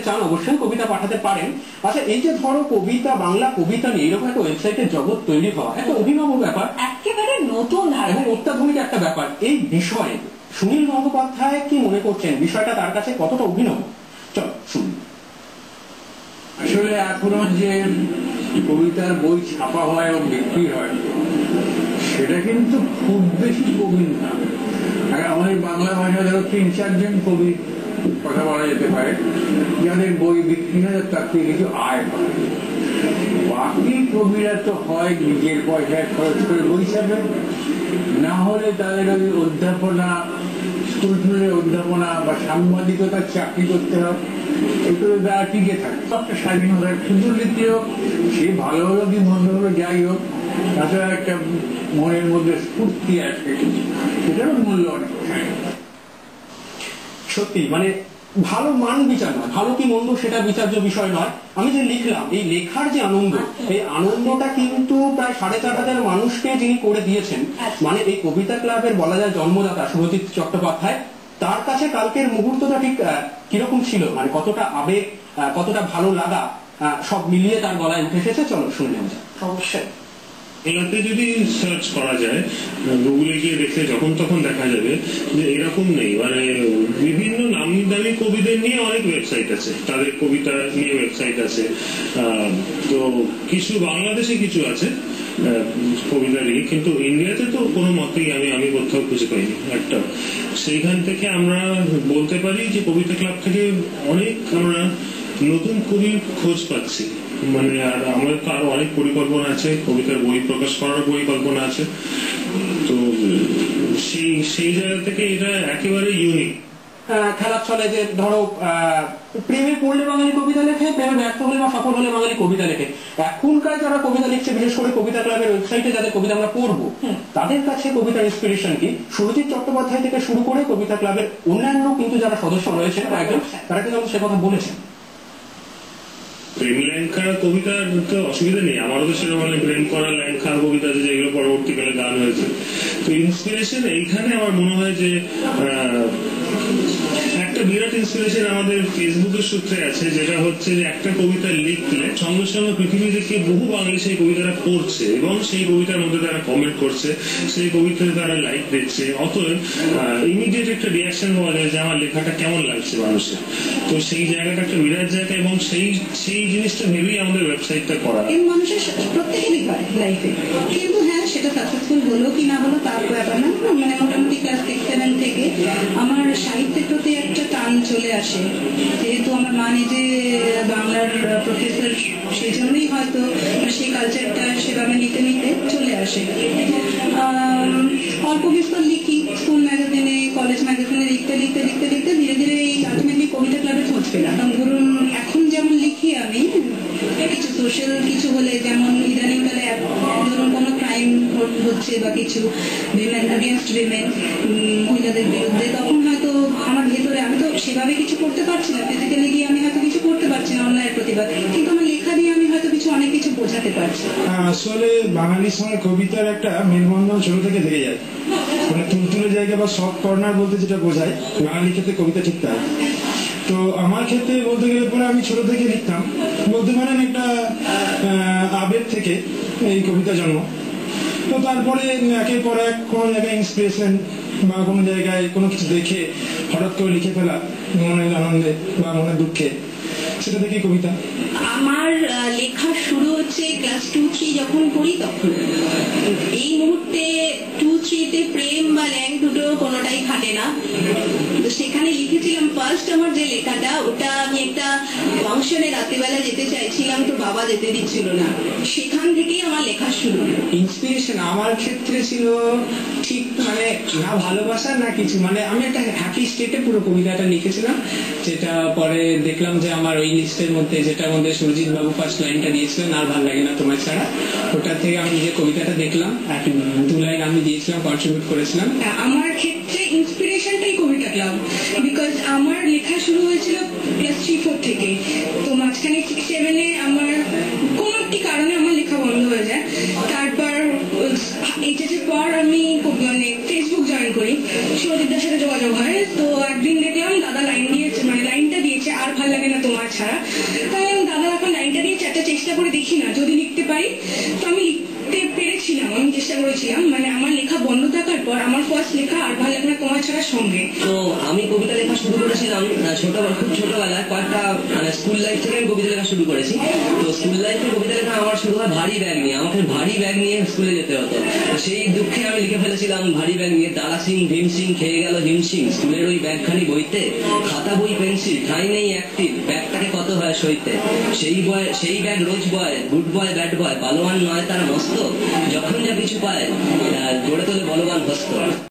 চান অবশ্যই কবিতা পাঠাতে পারেন। আচ্ছা, এই যে ধরো কবিতা, বাংলা কবিতা নিয়ে এরকম একটা ওয়েবসাইটের জগৎ তৈরি হওয়া একটা অভিনব ব্যাপার, একেবারে নতুন এবং অত্যাধুনিক একটা ব্যাপার। এই বিষয়ে সুনীল গঙ্গোপাধ্যায় কি মনে করছেন? বিষয়টা তার কাছে কতটা অভিনব? চল শুনি। আসলে এখনো যে কবিতার বই ছাপা হয় এবং বিক্রি হয় সেটা কিন্তু খুব বেশি কবি না। আমাদের বাংলা ভাষা ধরো ৩-৪ জন কবি কথা বলা যেতে পারে যাদের বই বিক্রি হয়, তার থেকে কিছু আয় হয়। বাকি কবিরা তো হয় নিজের পয়সায় খরচ করে বই ছাপে, না হলে তাদের ওই অধ্যাপনা, স্কুল অধ্যাপনা বা সাংবাদিকতার চাকরি করতে হয়, এগুলো তারা টিকে থাকে। একটা স্বাধীনতার ক্ষুদ্রনীতিও সে ভালো হলো কি মন্দ হলো যাই হোক, তাতে একটা মনের মধ্যে স্ফূর্তি আসে, সেটারও মূল্য অনেক। সত্যি মানে ভালো মান বিচার নয়, ভালো কি মন্দ সেটা বিচার্য বিষয় নয়। আমি যে লিখলাম, এই লেখার যে আনন্দ, এই আনন্দটা কিন্তু প্রায় 4,500 মানুষকে যিনি করে দিয়েছেন, মানে এই কবিতা ক্লাবের বলা যায় জন্মদাতা শুভজিৎ চট্টোপাধ্যায়, তার কাছে কালকের মুহূর্তটা ঠিক কিরকম ছিল, মানে কতটা আবেগ, কতটা ভালো লাগা সব মিলিয়ে তার গলায় উঠে এসেছে। চলো শুনে নেওয়া যায়। অবশ্যই এলাতে যদি সার্চ করা যায়, গুগলে গিয়ে দেখলে যখন তখন দেখা যাবে যে এরকম নেই, মানে বিভিন্ন নামি দামি কবিদের নিয়ে অনেক ওয়েবসাইট আছে, তাদের কবিতা নিয়ে ওয়েবসাইট আছে। তো কিছু বাংলাদেশে কিছু আছে কবিতা নিয়ে, কিন্তু ইন্ডিয়াতে তো কোনো মতেই আমি কোথাও খুঁজে পাইনি একটা। সেইখান থেকে আমরা বলতে পারি যে কবিতা ক্লাব থেকে অনেক আমরা নতুন কবির খোঁজ পাচ্ছি। মানে আর আমাদের তো আরো অনেক পরিকল্পনা আছে, কবিতার বই প্রকাশ করার পরিকল্পনা আছে। তো সেই জায়গা থেকে এটা একেবারে ইউনিক। খেলার ছলে যে ধরো প্রেমে পড়লে বাঙালি কবিতা লেখে, প্রেমে ব্যর্থ হলে বা সফল হলে বাঙালি কবিতা লেখে। এখনকার যারা কবিতা লিখছে, বিশেষ করে কবিতা ক্লাবের ওয়েবসাইটে যাদের কবিতা আমরা পড়বো, তাদের কাছে কবিতার ইন্সপিরেশন কি? সুরজিৎ চট্টোপাধ্যায় থেকে শুরু করে কবিতা ক্লাবের অন্যান্য কিন্তু যারা সদস্য রয়েছেন কয়েকজন, তারা কিন্তু সে কথা বলেছেন। প্রেম লেখা কবিতার তো অসুবিধা নেই, আমারও তো সেরকম প্রেম করা লেখা কবিতা আছে যেগুলো পরবর্তীকালে গান হয়েছে। তো ইন্সপিরেশন এইখানে আমার মনে হয় যে একটা বিরাট ইন্সপিরেশন আমাদের ফেসবুকের সূত্রে আছে, যেটা হচ্ছে যে একটা কবিতা লিখলে সঙ্গে সঙ্গে পৃথিবী থেকে বহু বাঙালি সেই কবিতাটা পড়ছে এবং সেই কবিতার মধ্যে তারা কমেন্ট করছে, সেই কবিতাতে তারা লাইক দিচ্ছে। অতএব ইমিডিয়েট একটা রিয়াকশন পাওয়া যায় যে আমার লেখাটা কেমন লাগছে মানুষের। তো সেই জায়গাটা একটা বিরাট জায়গা, এবং সেই জিনিসটা ভেবেই আমাদের ওয়েবসাইটটা করা। মানুষের প্রত্যেকেরই হয় লাইফে, কিন্তু হ্যাঁ সেটা সাকসেসফুল হলো কি না হলো তার ব্যাপার না। মানে মোটামুটি ক্লাস 6-7 থেকে আমার সাহিত্যের প্রতি একটা টান চলে আসে, যেহেতু আমার মা নিজে বাংলার প্রফেসর, সেই জন্যই হয়তো সেই কালচারটা সেভাবে নিতে নিতে চলে আসে। অল্প বিস্তর লিখি, স্কুল ম্যাগাজিনে, কলেজ ম্যাগাজিনে লিখতে লিখতে লিখতে লিখতে ধীরে ধীরে এই আলটিমেটলি কবিতা ক্লাবে খোঁজ পেলাম। ধরুন এখন যেমন লিখি আমি কিছু সোশ্যাল কিছু হলে, যেমন ইদানিংকালে ধরুন কোনো ক্রাইম হচ্ছে বা কিছু উইমেন এগেনস্ট উইমেন, মহিলাদের বিরুদ্ধে, তখন হয়তো আমার ভেতরে, আমি তো সেভাবে কিছু করতে পারছি না, ফিজিক্যালি গিয়ে আমি হয়তো কিছু করতে পারছি না অন্যায়ের প্রতিবাদ, কিন্তু আমার লেখা দিয়ে আমি হয়তো অনেক কিছু বোঝাতে পারছি। আসলে বাঙালির সঙ্গে কবিতার একটা মেলবন্ধন ছোট থেকে থেকে যায়, মানে তুলতুলে জায়গা বা সফট কর্নার বলতে যেটা বোঝায়, বাঙালির ক্ষেত্রে কবিতা ঠিক তাই। তো আমার ক্ষেত্রে বলতে গেলে পরে আমি ছোট থেকে লিখতাম, বলতে পারেন একটা আবেগ থেকে এই কবিতা জন্ম। তো তারপরে একের পর এক কোনো জায়গায় ইন্সপিরেশন বা কোনো জায়গায় কোনো কিছু দেখে হঠাৎ করে লিখে ফেলা মনের আনন্দে বা মনের দুঃখে, সেটা থেকেই কবিতা। আমার লেখা শুরু হচ্ছে ক্লাস 2-3 যখন পড়ি তখন। এই মুহূর্তে 2-3-তে প্রেম বা ল্যাং দুটো কোনোটাই খাটে না। তো সেখানে লিখেছিলাম ফার্স্ট আমার যে লেখাটা, ওটা আমি একটা ফাংশনে রাত্রিবেলা যেতে চাইছিলাম, তো বাবা যেতে দিচ্ছিল না, সেখান থেকেই আমার লেখা শুরু। ইন্সপিরেশন আমার ক্ষেত্রে ছিল ঠিক মানে না ভালোবাসা না কিছু, মানে আমি একটা হ্যাপি স্টেটে পুরো কবিতাটা লিখেছিলাম, যেটা পরে দেখলাম যে আমার ওই লিস্টের মধ্যে, যেটার মধ্যে সুরজিৎ বাবু ফার্স্ট লাইনটা দিয়েছিলেন, আর ভালো লাগে না তোমার ছাড়া, ওটা থেকে আমি যে কবিতাটা দেখলাম 2 লাইন আমি দিয়েছিলাম, কন্ট্রিবিউট করেছিলাম। আমার ক্ষেত্রে ইন্সপিরেশনটাই কবিতা ক্লাব, বিকজ আমার লেখা শুরু হয়েছিল ক্লাস 3-4 থেকে। তো মাঝখানে 6-7-এ আমার কোন একটি কারণে আমার লেখা বন্ধ হয়ে যায়। তারপর এইচএসের পর আমি মানে ফেসবুক জয়েন করি, সুরজিৎদার সাথে যোগাযোগ হয়। তো একদিন দেখলাম দাদা লাইনটা দিয়েছে, আর ভাল লাগে না তোমার ছাড়া। তাই আমি দাদা এখন লাইনটা দিয়ে চারটা চেষ্টা করে দেখি না, যদি লিখতে পারি। তো আমি লিখতে পেরেছিলাম, আমি চেষ্টা করেছিলাম, মানে আমার লেখা বন্ধ থাকার পর আমার ফার্স্ট লেখা আর ভালো লেখা তোমার ছাড়ার সঙ্গে। তো আমি কবিতা লেখা শুরু করেছিলাম খুব ছোটবেলায়, কয়েকটা স্কুল লাইফ থেকে আমি কবিতা লেখা শুরু করেছি। তো স্কুল লাইফে কবিতা লেখা আমার শুরু হয় ভারী ব্যাগ নিয়ে। আমাকে ভারী ব্যাগ নিয়ে স্কুলে যেতে হতো। তো সেই দুঃখে আমি লিখে ফেলেছিলাম ভারী ব্যাগ নিয়ে, দারা সিং ভীম সিং খেয়ে গেল হিমসিং, স্কুলের ওই ব্যাগখানি বইতে খাতা বই পেন্সিল ঠাই নেই অ্যাক্টিভ, ব্যাগটাকে কত হয় সইতে, সেই ব্যাগ রোজ বয়, গুড বয় ব্যাড বয়, পালোয়ান নয় তার মস্ত, যখন যা কিছু পায় গড়ে তোলে বলবান হস্ত।